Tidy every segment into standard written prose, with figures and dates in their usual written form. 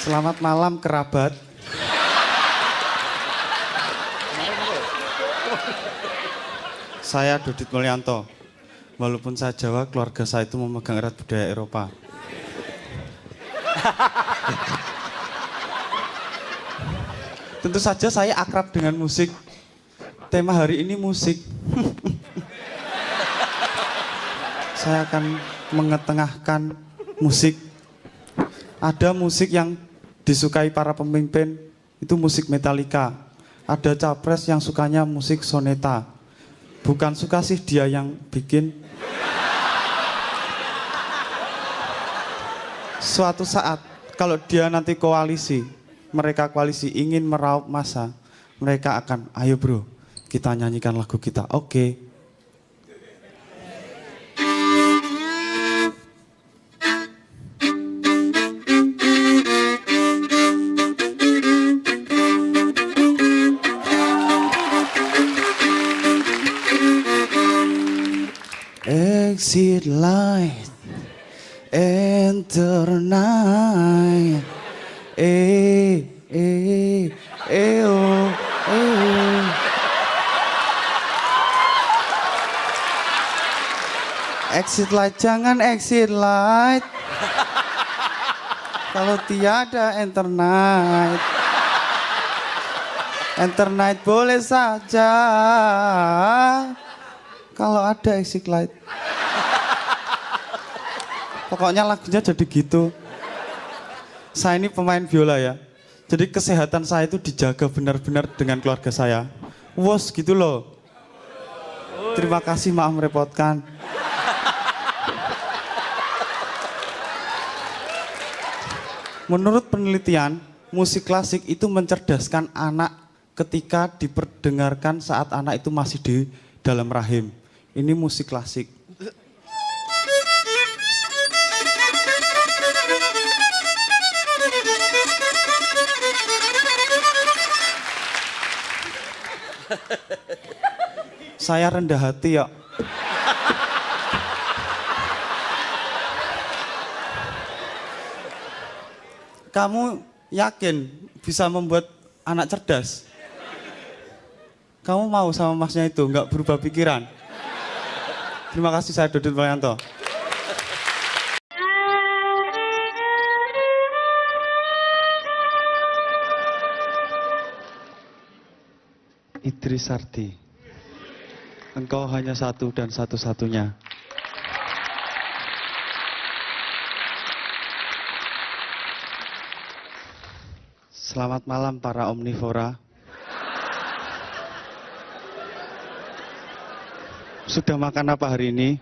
Selamat malam kerabat. Saya Dodit Mulyanto. Walaupun saya Jawa, keluarga saya itu memegang erat budaya Eropa. Tentu saja saya akrab dengan musik. Tema hari ini musik. Saya akan mengetengahkan musik. Ada musik yang disukai para pemimpin, itu musik Metallica. Ada capres yang sukanya musik soneta. Bukan suka sih dia yang bikin. Suatu saat, kalau dia nanti koalisi, mereka koalisi ingin meraup massa, mereka akan, ayo bro, kita nyanyikan lagu kita, oke. Exit light, enter night. Oh. Exit light, jangan exit light. Kalau tiada enter night. Enter night boleh saja. Kalau ada exit light. Pokoknya lagunya jadi gitu. Saya ini pemain biola ya. Jadi kesehatan saya itu dijaga benar-benar dengan keluarga saya. Wos gitu loh. Terima kasih, maaf merepotkan. Menurut penelitian, musik klasik itu mencerdaskan anak ketika diperdengarkan saat anak itu masih di dalam rahim. Ini musik klasik. Saya rendah hati ya. Kamu yakin bisa membuat anak cerdas? Kamu mau sama masnya itu, nggak berubah pikiran? Terima kasih, saya Dodit Mulyanto. Idris Sardi, engkau hanya satu dan satu-satunya. Selamat malam para omnivora. Sudah makan apa hari ini?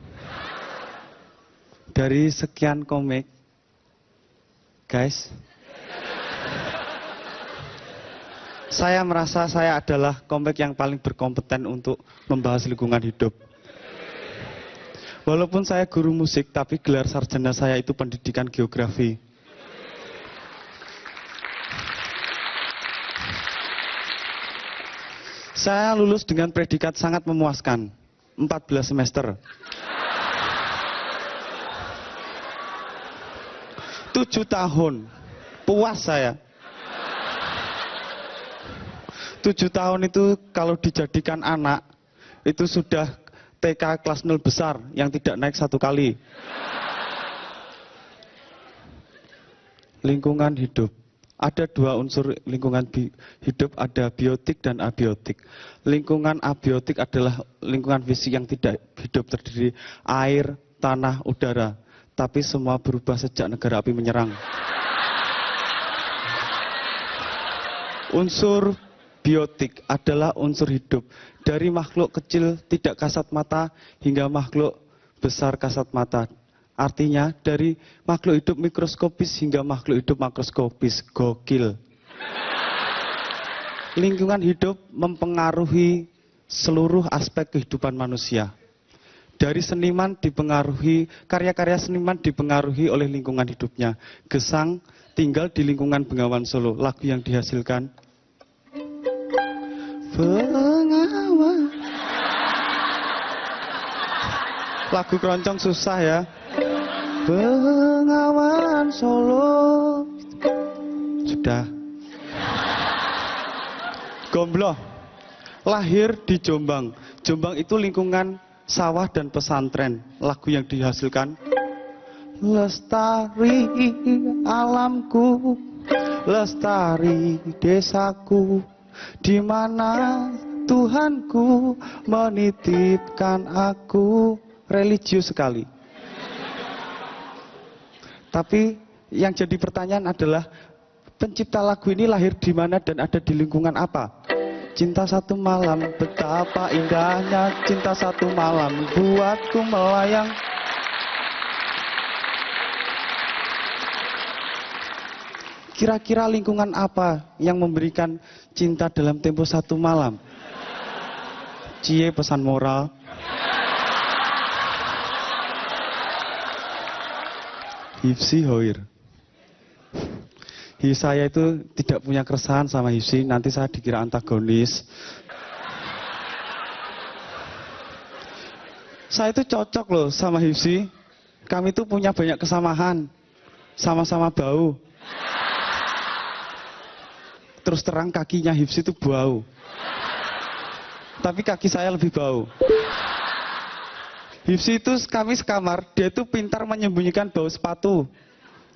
Dari sekian komik, guys, saya merasa saya adalah komik yang paling berkompeten untuk membahas lingkungan hidup. Walaupun saya guru musik, tapi gelar sarjana saya itu pendidikan geografi. Saya lulus dengan predikat sangat memuaskan, 14 semester. 7 tahun, puas saya. 7 tahun itu kalau dijadikan anak, itu sudah TK kelas 0 besar yang tidak naik 1 kali. Lingkungan hidup. Ada 2 unsur lingkungan hidup, ada biotik dan abiotik. Lingkungan abiotik adalah lingkungan fisik yang tidak hidup, terdiri air, tanah, udara. Tapi semua berubah sejak negara api menyerang. Unsur biotik adalah unsur hidup. Dari makhluk kecil tidak kasat mata hingga makhluk besar kasat mata. Artinya dari makhluk hidup mikroskopis hingga makhluk hidup makroskopis. Gokil. Lingkungan hidup mempengaruhi seluruh aspek kehidupan manusia. Dari seniman dipengaruhi, karya-karya seniman dipengaruhi oleh lingkungan hidupnya. Gesang tinggal di lingkungan Bengawan Solo. Lagu yang dihasilkan. Bengawan. Lagu keroncong susah ya. Bengawan Solo. Ada. Gombloh. Lahir di Jombang. Jombang itu lingkungan sawah dan pesantren. Lagu yang dihasilkan, lestari alamku, lestari desaku, di mana Tuhanku menitipkan aku. Religius sekali. Tapi yang jadi pertanyaan adalah, pencipta lagu ini lahir di mana dan ada di lingkungan apa? Cinta satu malam, betapa indahnya cinta satu malam, buatku melayang. Kira-kira lingkungan apa yang memberikan cinta dalam tempo satu malam? Cie, pesan moral. Hifsi Hoir. Saya itu tidak punya keresahan sama Hifsi, nanti saya dikira antagonis. Saya itu cocok loh sama Hifsi. Kami itu punya banyak kesamaan. Sama-sama bau. Terus terang kakinya Hifsi itu bau. Tapi kaki saya lebih bau. Hifsi itu kami sekamar, dia itu pintar menyembunyikan bau sepatu.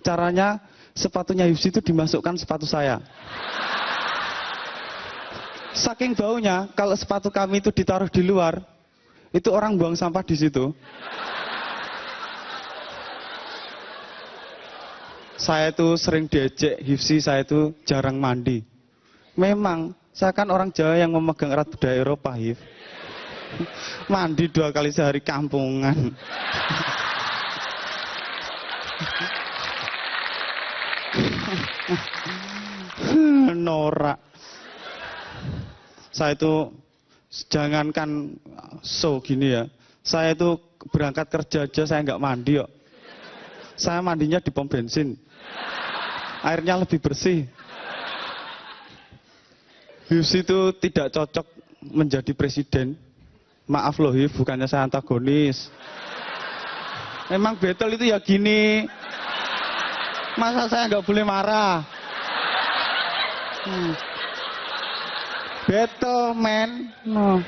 Caranya sepatunya Hifsi itu dimasukkan sepatu saya. Saking baunya, kalau sepatu kami itu ditaruh di luar, itu orang buang sampah di situ. Saya itu sering diejek Hifsi, saya itu jarang mandi. Memang, saya kan orang Jawa yang memegang erat budaya Eropa, Hif. Mandi 2 kali sehari kampungan. Norak. Saya itu jangankan show gini ya, saya itu berangkat kerja aja saya nggak mandi kok. Saya mandinya di pom bensin. Airnya lebih bersih. Hifsi itu tidak cocok menjadi presiden. Maaf loh Hif, bukannya saya antagonis. Emang battle itu ya gini. Masa saya nggak boleh marah? Battle man. No.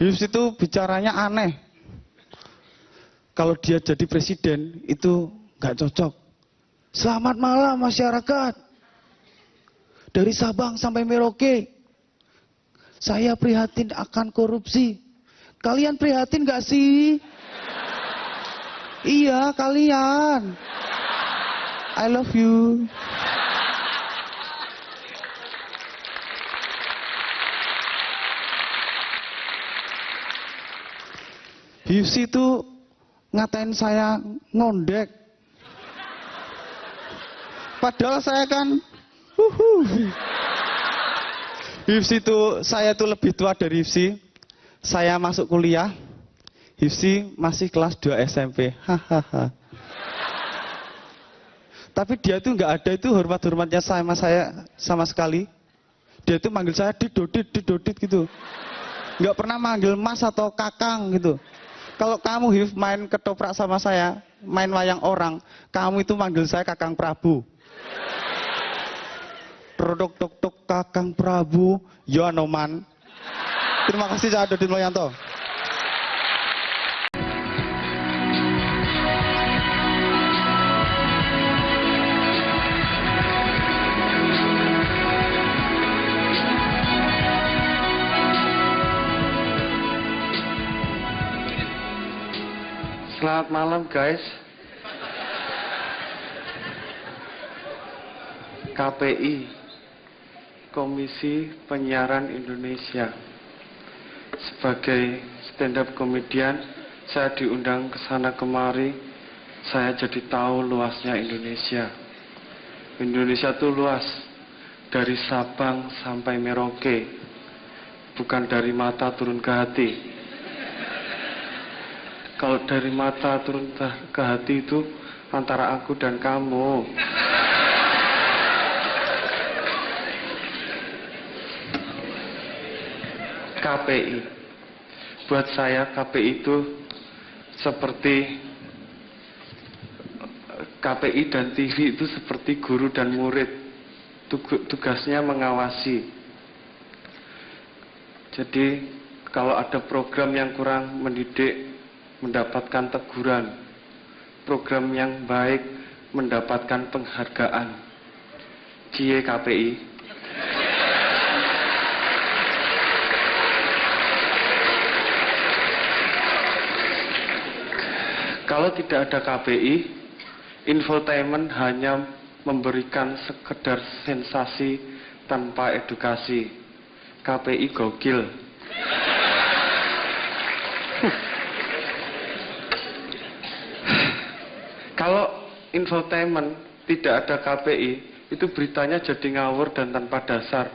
Hifsi itu bicaranya aneh. Kalau dia jadi presiden itu nggak cocok. Selamat malam masyarakat. Dari Sabang sampai Merauke. Saya prihatin akan korupsi. Kalian prihatin gak sih? Iya, kalian. I love you. Hifsi itu ngatain saya ngondek. Padahal saya kan Hifsi itu, saya itu lebih tua dari Hifsi. Saya masuk kuliah, Hifsi masih kelas 2 SMP. Hahaha. Tapi dia itu nggak ada itu hormat-hormatnya sama saya sama sekali. Dia itu manggil saya didodit gitu. Nggak pernah manggil mas atau kakang gitu. Kalau kamu Hif main ketoprak sama saya, main wayang orang, kamu itu manggil saya Kakang Prabu. Produk tok Kakang Prabu, yo Anoman. Terima kasih Cak Dodit Mulyanto. Selamat malam guys. KPI, Komisi Penyiaran Indonesia. Sebagai stand-up komedian, saya diundang ke sana kemari. Saya jadi tahu luasnya Indonesia. Indonesia itu luas, dari Sabang sampai Merauke. Bukan dari mata turun ke hati. Kalau dari mata turun ke hati itu antara aku dan kamu. KPI. Buat saya KPI itu seperti KPI dan TV itu seperti guru dan murid, tugasnya mengawasi. Jadi kalau ada program yang kurang mendidik, mendapatkan teguran. Program yang baik mendapatkan penghargaan. Cie KPI. Kalau tidak ada KPI, infotainment hanya memberikan sekedar sensasi tanpa edukasi. KPI gokil. Kalau infotainment tidak ada KPI, itu beritanya jadi ngawur dan tanpa dasar.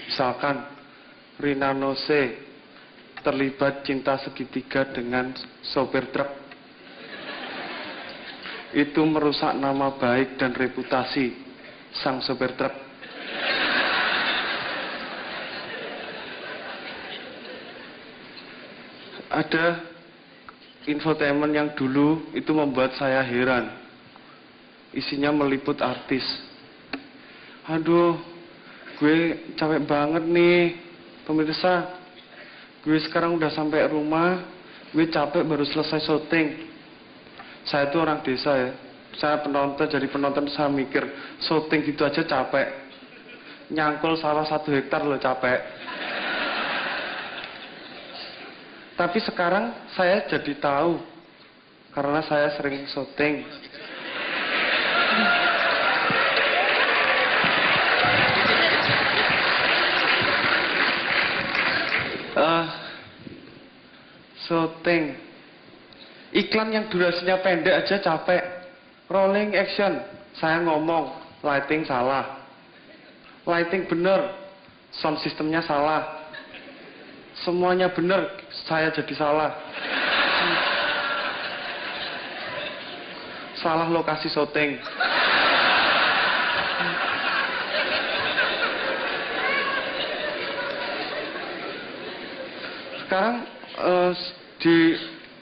Misalkan Rina Nose terlibat cinta segitiga dengan sopir truk. Itu merusak nama baik dan reputasi sang sopir truk. Ada infotainment yang dulu itu membuat saya heran. Isinya meliput artis. Aduh, gue capek banget nih pemirsa. Gue sekarang udah sampai rumah, gue capek baru selesai syuting. Saya itu orang desa ya. Saya penonton, jadi penonton saya mikir, syuting gitu aja capek. Nyangkul sawah 1 hektar loh capek. Tapi sekarang saya jadi tahu, karena saya sering syuting. Syuting. Iklan yang durasinya pendek aja capek. Rolling action, saya ngomong, lighting salah. Lighting bener, sound systemnya salah. Semuanya bener, saya jadi salah. Salah lokasi syuting. Sekarang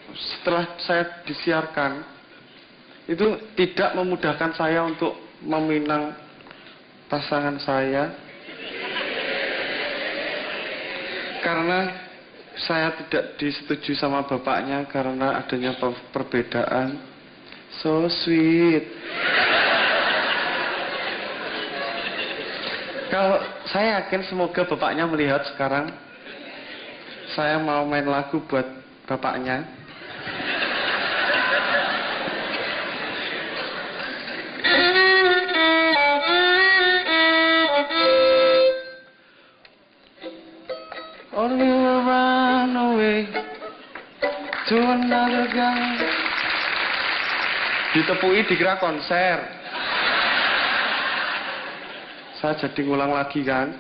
setelah saya disiarkan, itu tidak memudahkan saya untuk meminang pasangan saya, karena saya tidak disetujui sama bapaknya karena adanya perbedaan. So sweet. Kalau saya yakin semoga bapaknya melihat sekarang, saya mau main lagu buat bapaknya. Only will run away to another guy. Ditepui dikira konser. Saya jadi ngulang lagi kan.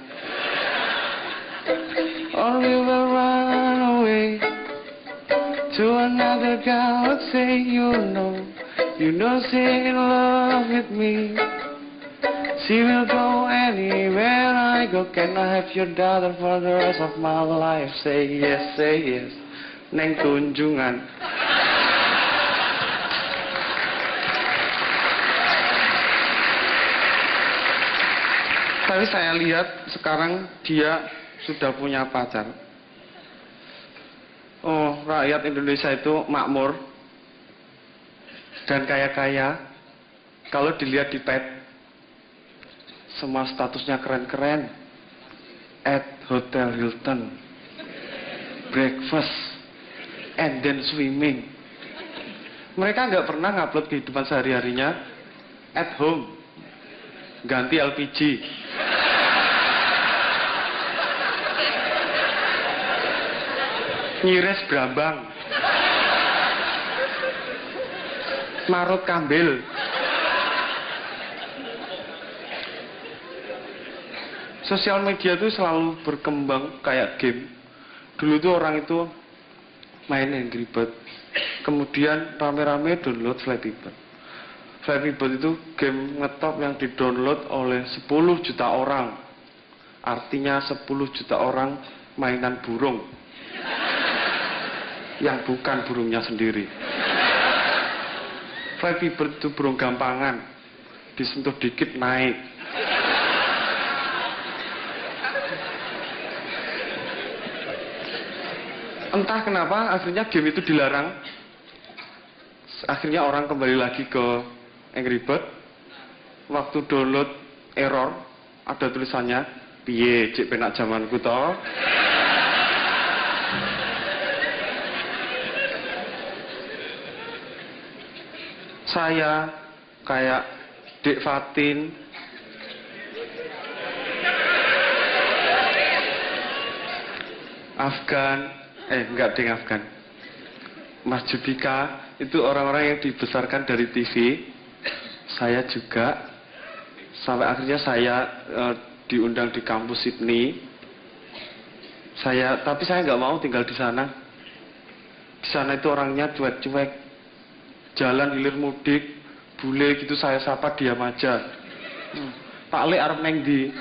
Only will run away to another guy. Let's say you know she's in love with me. She will go anywhere I go. Can I have your daughter for the rest of my life? Say yes, Neng Tunjungan. Tapi saya lihat sekarang dia sudah punya pacar. Oh, rakyat Indonesia itu makmur dan kaya-kaya. Kalau dilihat di pet, semua statusnya keren-keren. At Hotel Hilton, breakfast, and then swimming. Mereka nggak pernah ngupload kehidupan sehari-harinya at home, ganti LPG. Nyires Brambang, marut kambil. Sosial media itu selalu berkembang kayak game. Dulu tuh orang itu main Angry Bird, kemudian rame-rame download Flappy Bird. Flappy Bird itu game ngetop yang didownload oleh 10 juta orang. Artinya 10 juta orang mainan burung yang bukan burungnya sendiri. Flappy Bird itu burung gampangan, disentuh dikit naik. Entah kenapa akhirnya game itu dilarang. Akhirnya orang kembali lagi ke Angry Bird. Waktu download error, ada tulisannya piye cek penak zamanku toh. Saya kayak Dek Fatin, enggak Dek Afgan, Mas Judika, itu orang-orang yang dibesarkan dari TV. Saya juga, sampai akhirnya saya diundang di kampus Sydney. Tapi saya nggak mau tinggal di sana. Di sana itu orangnya cuek-cuek, jalan hilir mudik, bule gitu saya sapa diam aja. Pak Le arep neng di.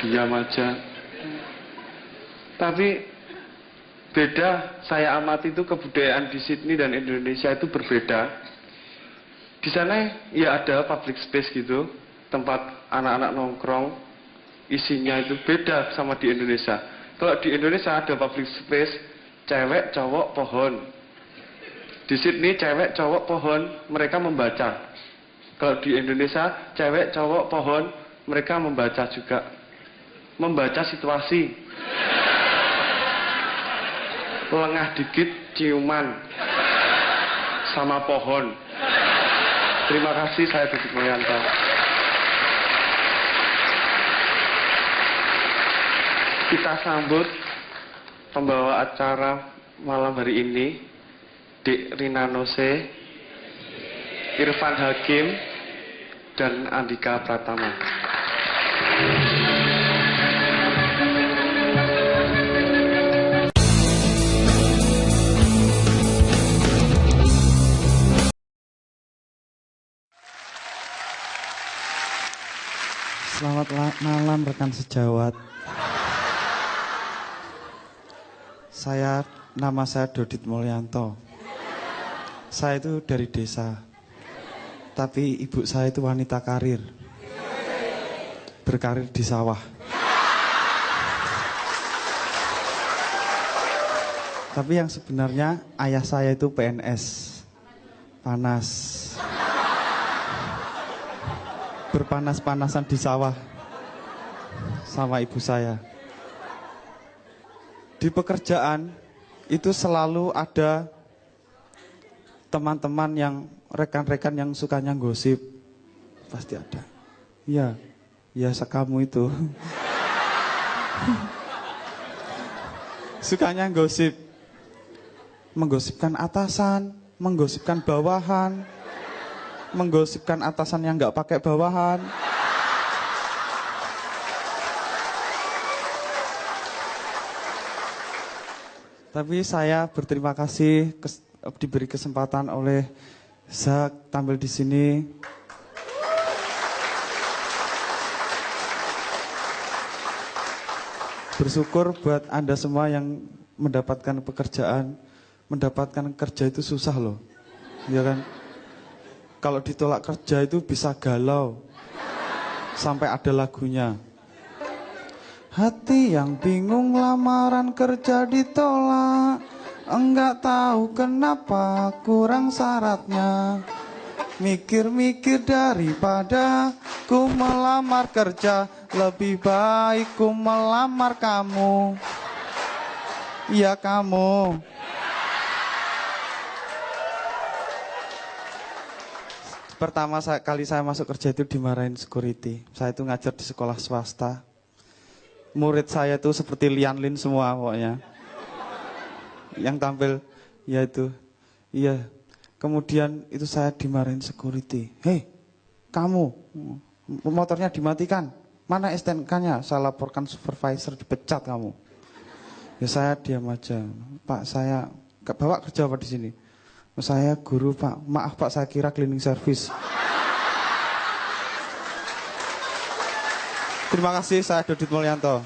Diam aja. Tapi beda, saya amati itu kebudayaan di Sydney dan Indonesia itu berbeda. Di sana ya ada public space gitu, tempat anak-anak nongkrong, isinya itu beda sama di Indonesia. Kalau di Indonesia ada public space, cewek, cowok, pohon. Di Sydney cewek, cowok, pohon, mereka membaca. Kalau di Indonesia cewek, cowok, pohon, mereka membaca juga. Membaca situasi. Lengah dikit, ciuman sama pohon. Terima kasih, saya Dudit Mulyanto. Kita sambut pembawa acara malam hari ini, Dik Rina Nose, Irfan Hakim, dan Andika Pratama. Selamat malam rekan sejawat. Nama saya Dodit Mulyanto. Saya itu dari desa. Tapi ibu saya itu wanita karir. Berkarir di sawah. Tapi yang sebenarnya ayah saya itu PNS. Panas. Berpanas-panasan di sawah sama ibu saya. Di pekerjaan itu selalu ada teman-teman yang rekan-rekan yang sukanya gosip. Pasti ada. Iya, ya sekamu itu. Sukanya gosip. Menggosipkan atasan, menggosipkan bawahan, menggosipkan atasan yang nggak pakai bawahan. Tapi saya berterima kasih diberi kesempatan oleh Zak tampil di sini. Bersyukur buat Anda semua yang mendapatkan pekerjaan. Mendapatkan kerja itu susah loh, ya kan? Kalau ditolak kerja itu bisa galau. Sampai ada lagunya. Hati yang bingung lamaran kerja ditolak. Enggak tahu kenapa kurang syaratnya. Mikir-mikir daripada ku melamar kerja. Lebih baik ku melamar kamu. Ya kamu. Pertama kali saya masuk kerja itu dimarahin security. Saya itu ngajar di sekolah swasta. Murid saya itu seperti Lian Lin semua pokoknya. Yang tampil, ya itu. Iya. Kemudian itu saya dimarahin security. Hei, kamu, motornya dimatikan. Mana STNK-nya? Saya laporkan supervisor, dipecat kamu. Ya saya diam aja. Pak, saya bawa kerja apa di sini? Saya guru Pak, maaf Pak, saya kira cleaning service. Terima kasih, saya Dodit Mulyanto.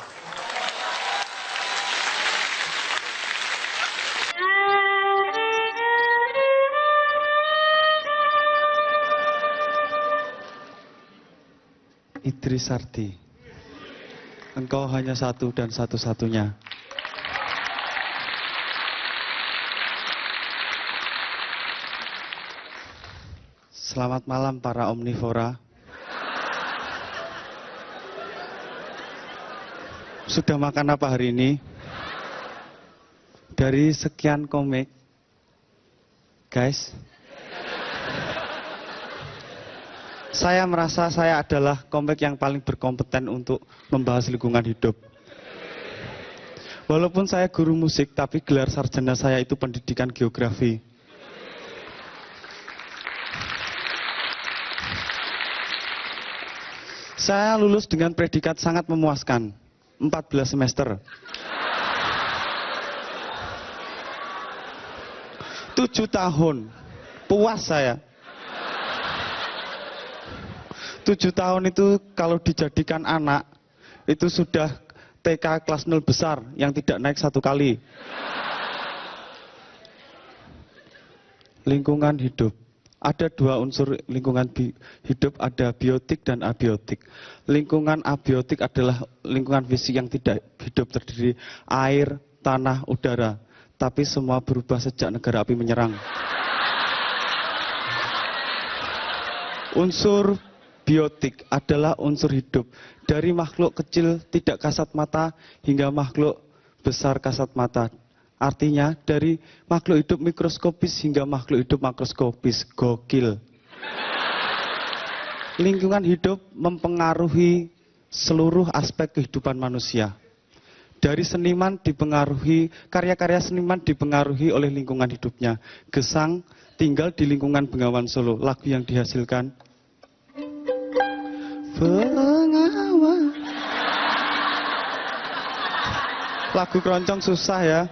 Idris Sardi. Engkau hanya satu dan satu-satunya. Selamat malam para omnivora. Sudah makan apa hari ini? Dari sekian komik, guys, saya merasa saya adalah komik yang paling berkompeten untuk membahas lingkungan hidup. Walaupun saya guru musik, tapi gelar sarjana saya itu pendidikan geografi. Saya lulus dengan predikat sangat memuaskan, 14 semester. 7 tahun, puas saya. 7 tahun itu kalau dijadikan anak, itu sudah TK kelas 0 besar yang tidak naik 1 kali. Lingkungan hidup. Ada 2 unsur lingkungan hidup, ada biotik dan abiotik. Lingkungan abiotik adalah lingkungan fisik yang tidak hidup, terdiri air, tanah, udara. Tapi semua berubah sejak negara api menyerang. Unsur biotik adalah unsur hidup. Dari makhluk kecil tidak kasat mata hingga makhluk besar kasat mata. Artinya dari makhluk hidup mikroskopis hingga makhluk hidup makroskopis. Gokil. Lingkungan hidup mempengaruhi seluruh aspek kehidupan manusia. Dari seniman dipengaruhi, karya-karya seniman dipengaruhi oleh lingkungan hidupnya. Gesang tinggal di lingkungan Bengawan Solo. Lagu yang dihasilkan Bengawan. Lagu keroncong susah ya.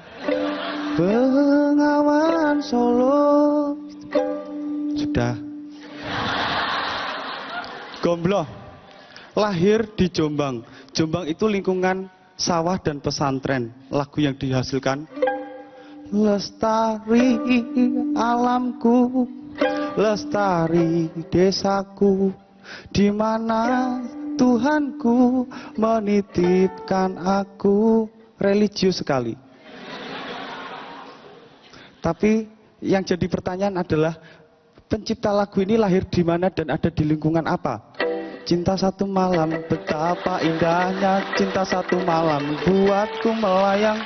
Bengawan Solo. Sudah. Gombloh. Lahir di Jombang. Jombang itu lingkungan sawah dan pesantren. Lagu yang dihasilkan lestari alamku, lestari desaku, di mana Tuhanku menitipkan aku. Religius sekali. Tapi yang jadi pertanyaan adalah pencipta lagu ini lahir di mana dan ada di lingkungan apa? Cinta satu malam, betapa indahnya cinta satu malam, buatku melayang.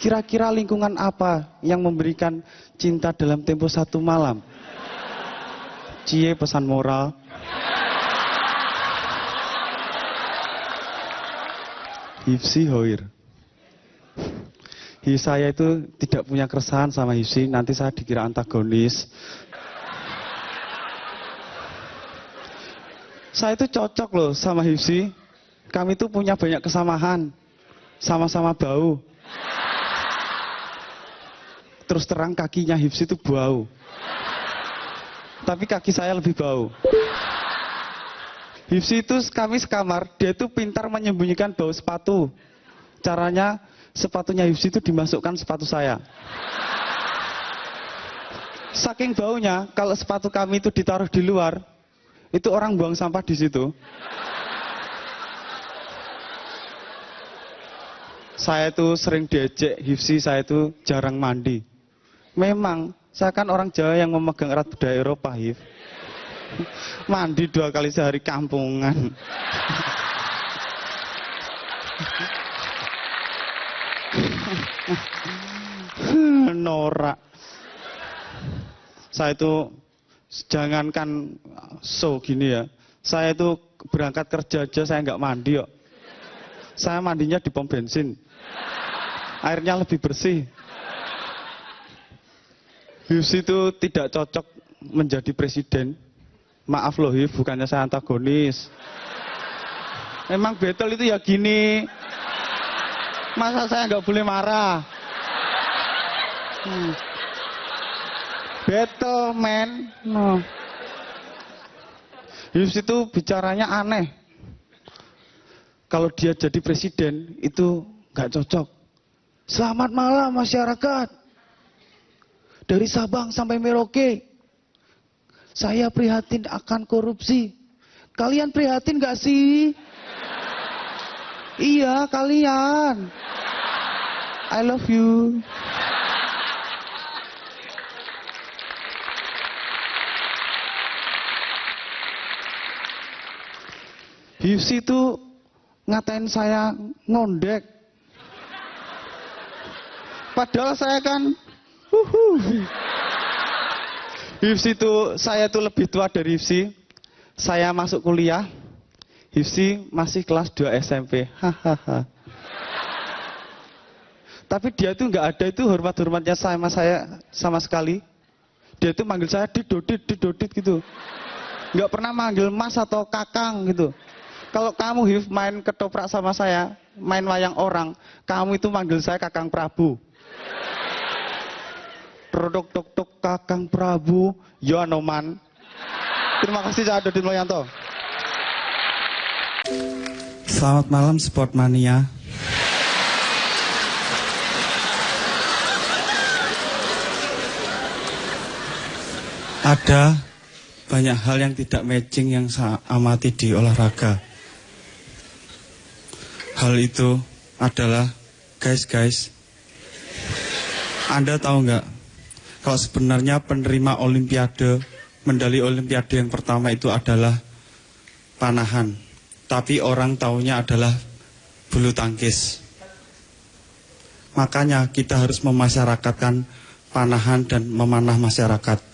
Kira-kira lingkungan apa yang memberikan cinta dalam tempo satu malam? Cie, pesan moral. Hifsi Hoir. Saya itu tidak punya keresahan sama Hifsi, nanti saya dikira antagonis. Saya itu cocok loh sama Hifsi. Kami itu punya banyak kesamaan. Sama-sama bau. Terus terang kakinya Hifsi itu bau. Tapi kaki saya lebih bau. Hifsi itu kami sekamar, dia itu pintar menyembunyikan bau sepatu. Caranya sepatunya Hifsi itu dimasukkan sepatu saya. Saking baunya, kalau sepatu kami itu ditaruh di luar, itu orang buang sampah di situ. Saya itu sering diejek Hifsi, saya itu jarang mandi. Memang, saya kan orang Jawa yang memegang erat budaya Eropa, Hif. Mandi 2 kali sehari kampungan. Norak. Saya itu jangankan so gini ya. Saya itu berangkat kerja aja saya nggak mandi kok. Saya mandinya di pom bensin. Airnya lebih bersih. Hifsi itu tidak cocok menjadi presiden. Maaf loh Hif, bukannya saya antagonis. Memang betul itu ya gini. Masa saya nggak boleh marah? Betul men. No. Hifsi itu bicaranya aneh. Kalau dia jadi presiden itu nggak cocok. Selamat malam masyarakat. Dari Sabang sampai Merauke. Saya prihatin akan korupsi. Kalian prihatin gak sih? Iya, kalian. I love you. Hifsi tuh ngatain saya ngondek. Padahal saya kan Hifsi tuh, saya tuh lebih tua dari Hifsi. Saya masuk kuliah, Hifsi masih kelas 2 SMP. Hahaha. Tapi dia tuh nggak ada itu hormat-hormatnya sama saya sama sekali. Dia tuh manggil saya didodit gitu. Nggak pernah manggil mas atau kakang gitu. Kalau kamu Hif main ketoprak sama saya, main wayang orang, kamu itu manggil saya Kakang Prabu. Rodok tok tok Kakang Prabu, yo Anoman. Terima kasih Cak Dodin Mulyanto. Selamat malam Sportmania. Ada banyak hal yang tidak matching yang saya amati di olahraga. Hal itu adalah, guys, Anda tahu nggak? Kalau sebenarnya penerima Olimpiade, medali Olimpiade yang pertama itu adalah panahan. Tapi orang taunya adalah bulu tangkis. Makanya kita harus memasyarakatkan panahan dan memanah masyarakat.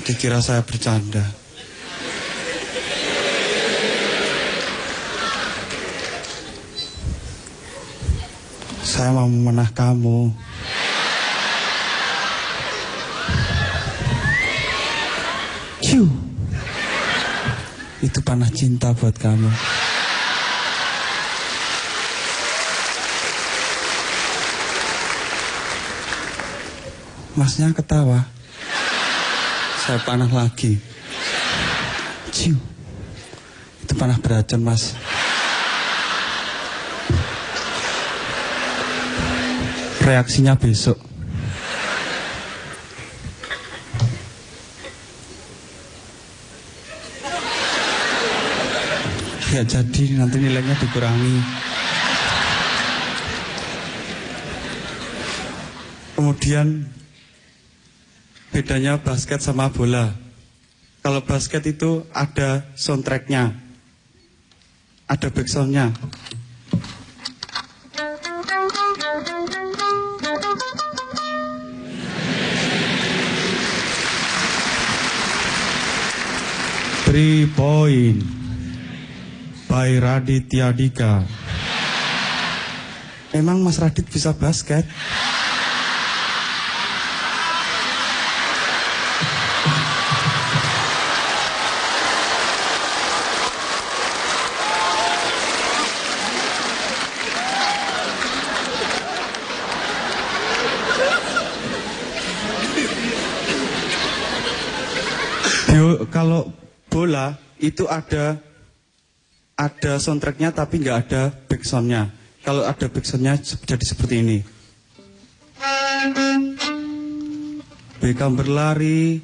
Dikira saya bercanda. Saya mau memanah kamu. Ciu. Itu panah cinta buat kamu. Masnya ketawa. Saya panah lagi. Ciu. Itu panah beracun, Mas. Reaksinya besok. Ya jadi nanti nilainya dikurangi. Kemudian bedanya basket sama bola. Kalau basket itu ada soundtracknya, ada backsoundnya. Three point by Raditya Dika. Emang Mas Radit bisa basket? Kalau bola itu ada soundtracknya tapi nggak ada backsoundnya. Kalau ada backsoundnya jadi seperti ini. Beckham berlari,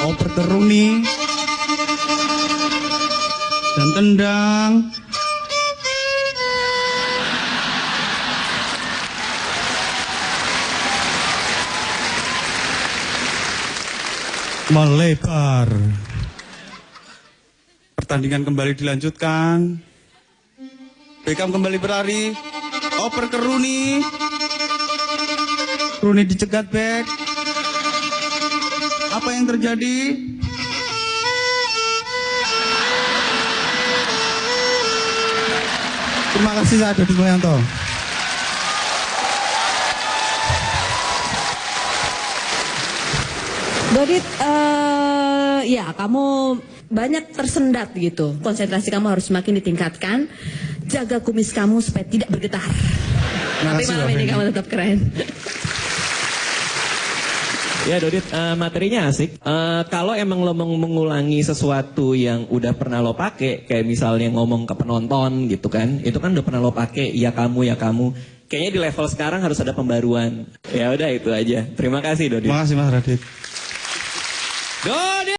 oper ke Rooney, dan tendang. Melebar. Pertandingan kembali dilanjutkan. Beckham kembali berlari, oper ke Rooney. Rooney dicegat back. Apa yang terjadi? Terima kasih Cak Dodin Mulyanto. Dodit, ya kamu banyak tersendat gitu. Konsentrasi kamu harus semakin ditingkatkan. Jaga kumis kamu supaya tidak bergetar. Tapi malam ini kamu tetap keren. Ya Dodit, materinya asik. Kalau emang lo mau mengulangi sesuatu yang udah pernah lo pakai, kayak misalnya ngomong ke penonton gitu kan, itu kan udah pernah lo pakai, ya kamu. Kayaknya di level sekarang harus ada pembaruan. Ya udah itu aja. Terima kasih Dodit. Terima kasih Mas Radit. Dodit.